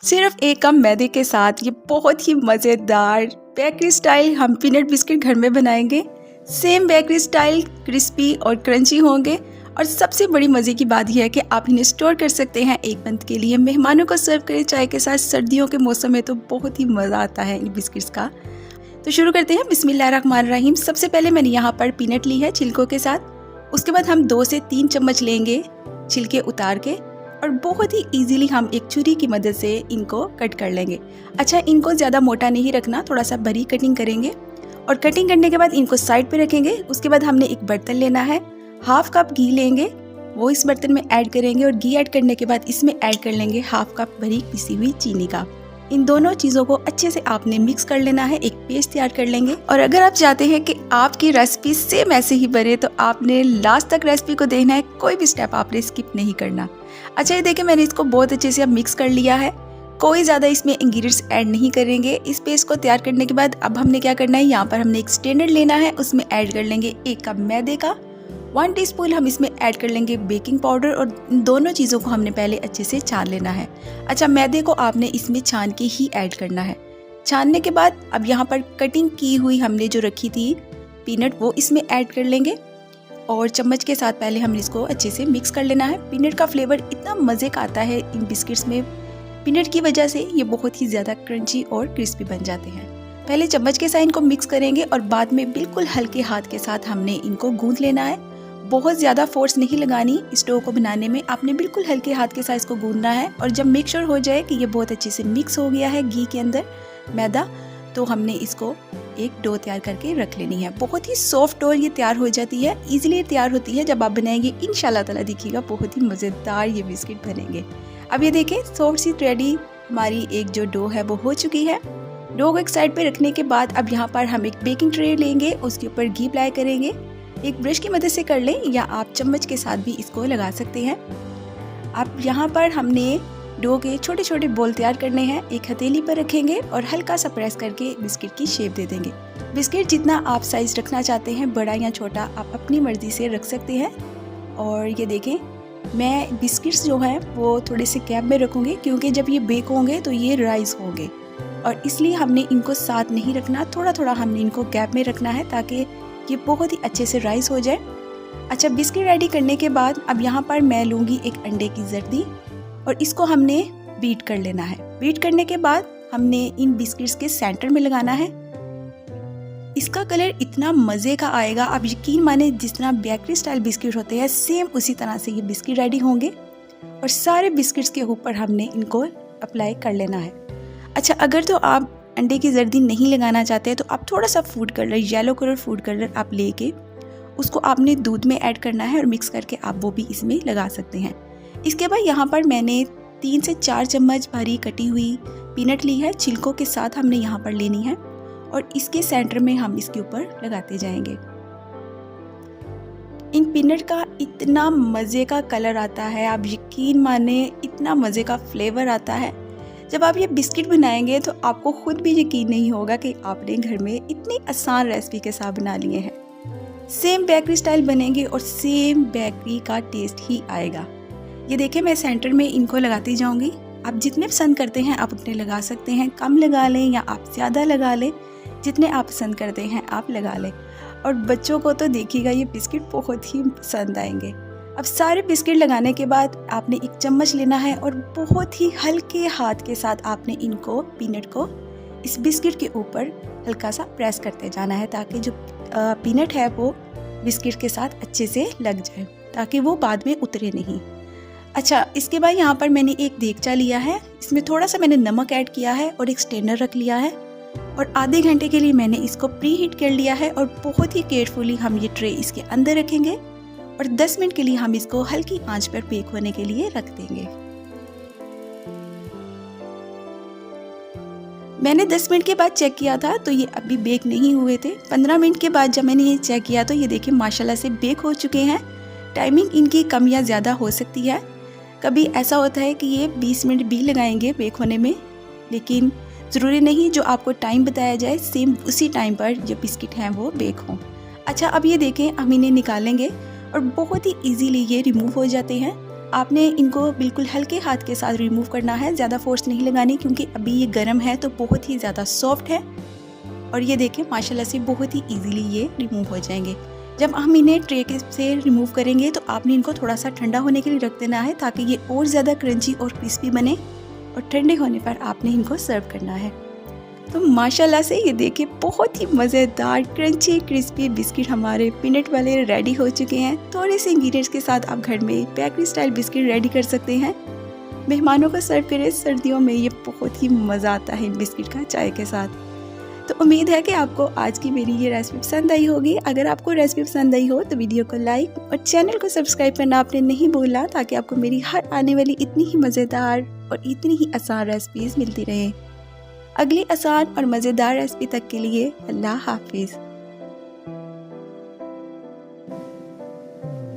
सिर्फ एक कप मैदे के साथ ये बहुत ही मज़ेदार बेकरी स्टाइल हम पीनट बिस्किट घर में बनाएंगे। सेम बेकरी स्टाइल क्रिस्पी और क्रंची होंगे और सबसे बड़ी मज़े की बात यह है कि आप इन्हें स्टोर कर सकते हैं एक मंथ के लिए। मेहमानों को सर्व करें चाय के साथ। सर्दियों के मौसम में तो बहुत ही मज़ा आता है इन बिस्किट्स का। तो शुरू करते हैं। बिस्मिल्लाहिर्रहमानिर्रहीम। सबसे पहले मैंने यहाँ पर पीनट ली है छिलकों के साथ। उसके बाद हम 2 से 3 चम्मच लेंगे छिलके उतार के और बहुत ही इजीली हम एक छुरी की मदद से इनको कट कर लेंगे। अच्छा, इनको ज़्यादा मोटा नहीं रखना, थोड़ा सा बरीक कटिंग करेंगे और कटिंग करने के बाद इनको साइड पे रखेंगे। उसके बाद हमने एक बर्तन लेना है, हाफ कप घी लेंगे, वो इस बर्तन में ऐड करेंगे और घी ऐड करने के बाद इसमें ऐड कर लेंगे हाफ कप बारीक पिसी हुई चीनी का। इन दोनों चीज़ों को अच्छे से आपने मिक्स कर लेना है, एक पेस्ट तैयार कर लेंगे। और अगर आप चाहते हैं कि आपकी रेसिपी सेम ऐसे ही बने तो आपने लास्ट तक रेसिपी को देखना है, कोई भी स्टेप आपने स्किप नहीं करना। अच्छा, ये देखिए मैंने इसको बहुत अच्छे से अब मिक्स कर लिया है। कोई ज़्यादा इसमें इंग्रेडिएंट्स ऐड नहीं करेंगे। इस पेस्ट को तैयार करने के बाद अब हमने क्या करना है, यहाँ पर हमने एक स्ट्रेनर लेना है, उसमें ऐड कर लेंगे 1 कप मैदे का। 1 टीस्पून हम इसमें ऐड कर लेंगे बेकिंग पाउडर और इन दोनों चीज़ों को हमने पहले अच्छे से छान लेना है। अच्छा, मैदे को आपने इसमें छान के ही ऐड करना है। छानने के बाद अब यहाँ पर कटिंग की हुई हमने जो रखी थी पीनट, वो इसमें ऐड कर लेंगे और चम्मच के साथ पहले हमने इसको अच्छे से मिक्स कर लेना है। पीनट का फ्लेवर इतना मज़े का आता है इन बिस्किट्स में, पीनट की वजह से ये बहुत ही ज़्यादा क्रंची और क्रिस्पी बन जाते हैं। पहले चम्मच के साथ इनको मिक्स करेंगे और बाद में बिल्कुल हल्के हाथ के साथ हमने इनको गूंथ लेना है। बहुत ज़्यादा फोर्स नहीं लगानी इस डो को बनाने में, आपने बिल्कुल हल्के हाथ के साथ इसको गूंथना है। और जब मेक श्योर हो जाए कि ये बहुत अच्छे से मिक्स हो गया है घी के अंदर मैदा, तो हमने इसको एक डो तैयार करके रख लेनी है। बहुत ही सॉफ्ट डो ये तैयार हो जाती है, इजीली तैयार होती है। जब आप बनाएंगे इंशाल्लाह ताला देखिएगा बहुत ही मज़ेदार ये बिस्किट बनेंगे। अब ये देखें सॉफ्ट सी रेडी हमारी एक जो डो है वो हो चुकी है। डो को एक साइड पे रखने के बाद अब यहाँ पर हम एक बेकिंग ट्रे लेंगे, उसके ऊपर घी अप्लाई करेंगे। एक ब्रश की मदद से कर लें या आप चम्मच के साथ भी इसको लगा सकते हैं। अब यहाँ पर हमने डो के छोटे छोटे बॉल तैयार करने हैं, एक हथेली पर रखेंगे और हल्का सा प्रेस करके बिस्किट की शेप दे देंगे। बिस्किट जितना आप साइज रखना चाहते हैं, बड़ा या छोटा, आप अपनी मर्जी से रख सकते हैं। और ये देखें मैं बिस्किट्स जो हैं वो थोड़े से गैप में रखूँगी क्योंकि जब ये बेक होंगे तो ये राइस होंगे और इसलिए हमने इनको साथ नहीं रखना, थोड़ा थोड़ा हमने इनको गैप में रखना है ताकि ये बहुत ही अच्छे से राइस हो जाए। अच्छा, बिस्किट रेडी करने के बाद अब यहाँ पर मैं लूँगी एक अंडे की जर्दी और इसको हमने बीट कर लेना है। बीट करने के बाद हमने इन बिस्किट्स के सेंटर में लगाना है। इसका कलर इतना मज़े का आएगा, आप यकीन माने जिस तरह बेकरी स्टाइल बिस्किट होते हैं सेम उसी तरह से ये बिस्किट रेडी होंगे और सारे बिस्किट्स के ऊपर हमने इनको अप्लाई कर लेना है। अच्छा, अगर तो आप अंडे की जर्दी नहीं लगाना चाहते हैं तो आप थोड़ा सा food colour, yellow colour food colour आप लेके उसको आपने दूध में ऐड करना है और मिक्स करके आप वो भी इसमें लगा सकते हैं। इसके बाद यहाँ पर मैंने 3 से 4 चम्मच भरी कटी हुई पीनट ली है, छिलकों के साथ हमने यहाँ पर लेनी है और इसके सेंटर में हम इसके ऊपर लगाते जाएंगे। इन पीनट का इतना मज़े का कलर आता है, आप यकीन माने इतना मज़े का फ्लेवर आता है। जब आप ये बिस्किट बनाएंगे तो आपको खुद भी यकीन नहीं होगा कि आपने घर में इतनी आसान रेसिपी के साथ बना लिए हैं। सेम बेकरी स्टाइल बनेंगे और सेम बेकरी का टेस्ट ही आएगा। ये देखिए मैं सेंटर में इनको लगाती जाऊंगी। आप जितने पसंद करते हैं आप उतने लगा सकते हैं, कम लगा लें या आप ज़्यादा लगा लें, जितने आप पसंद करते हैं आप लगा लें। और बच्चों को तो देखिएगा ये बिस्किट बहुत ही पसंद आएंगे। अब सारे बिस्किट लगाने के बाद आपने एक चम्मच लेना है और बहुत ही हल्के हाथ के साथ आपने इनको पीनट को इस बिस्किट के ऊपर हल्का सा प्रेस करते जाना है ताकि जो पीनट है वो बिस्किट के साथ अच्छे से लग जाए, ताकि वो बाद में उतरे नहीं। अच्छा, इसके बाद यहाँ पर मैंने एक देगचा लिया है, इसमें थोड़ा सा मैंने नमक ऐड किया है और एक स्ट्रेनर रख लिया है और आधे घंटे के लिए मैंने इसको प्री हीट कर लिया है और बहुत ही केयरफुली हम ये ट्रे इसके अंदर रखेंगे और 10 मिनट के लिए हम इसको हल्की आंच पर बेक होने के लिए रख देंगे। मैंने 10 मिनट के बाद चेक किया था तो ये अभी बेक नहीं हुए थे। 15 मिनट के बाद जब मैंने ये चेक किया तो ये देखिए माशाल्लाह से बेक हो चुके हैं। टाइमिंग इनकी कम या ज़्यादा हो सकती है, कभी ऐसा होता है कि ये 20 मिनट भी लगाएंगे बेक होने में, लेकिन ज़रूरी नहीं जो आपको टाइम बताया जाए सेम उसी टाइम पर जो बिस्किट हैं वो बेक हों। अच्छा, अब ये देखें हम इन्हें निकालेंगे और बहुत ही इजीली ये रिमूव हो जाते हैं। आपने इनको बिल्कुल हल्के हाथ के साथ रिमूव करना है, ज़्यादा फोर्स नहीं लगानी क्योंकि अभी ये गर्म है तो बहुत ही ज़्यादा सॉफ्ट है। और ये देखें माशाल्लाह से बहुत ही इजीली ये रिमूव हो जाएंगे। जब हम इन्हें ट्रे के से रिमूव करेंगे तो आपने इनको थोड़ा सा ठंडा होने के लिए रख देना है ताकि ये और ज़्यादा क्रंची और क्रिस्पी बने, और ठंडे होने पर आपने इनको सर्व करना है। तो माशाल्लाह से ये देखिए बहुत ही मज़ेदार क्रंची क्रिस्पी बिस्किट हमारे पीनट वाले रेडी हो चुके हैं। थोड़े से इंग्रेडिएंट्स के साथ आप घर में बेकरी स्टाइल बिस्किट रेडी कर सकते हैं। मेहमानों को सर्व करें, सर्दियों में ये बहुत ही मज़ा आता है इन बिस्किट का चाय के साथ। तो उम्मीद है कि आपको आज की मेरी ये रेसिपी पसंद आई होगी। अगर आपको रेसिपी पसंद आई हो तो वीडियो को लाइक और चैनल को सब्सक्राइब करना आपने नहीं भूलना, ताकि आपको मेरी हर आने वाली इतनी ही मज़ेदार और इतनी ही आसान रेसिपीज़ मिलती रहे। अगली आसान और मज़ेदार रेसिपी तक के लिए अल्लाह हाफिज़।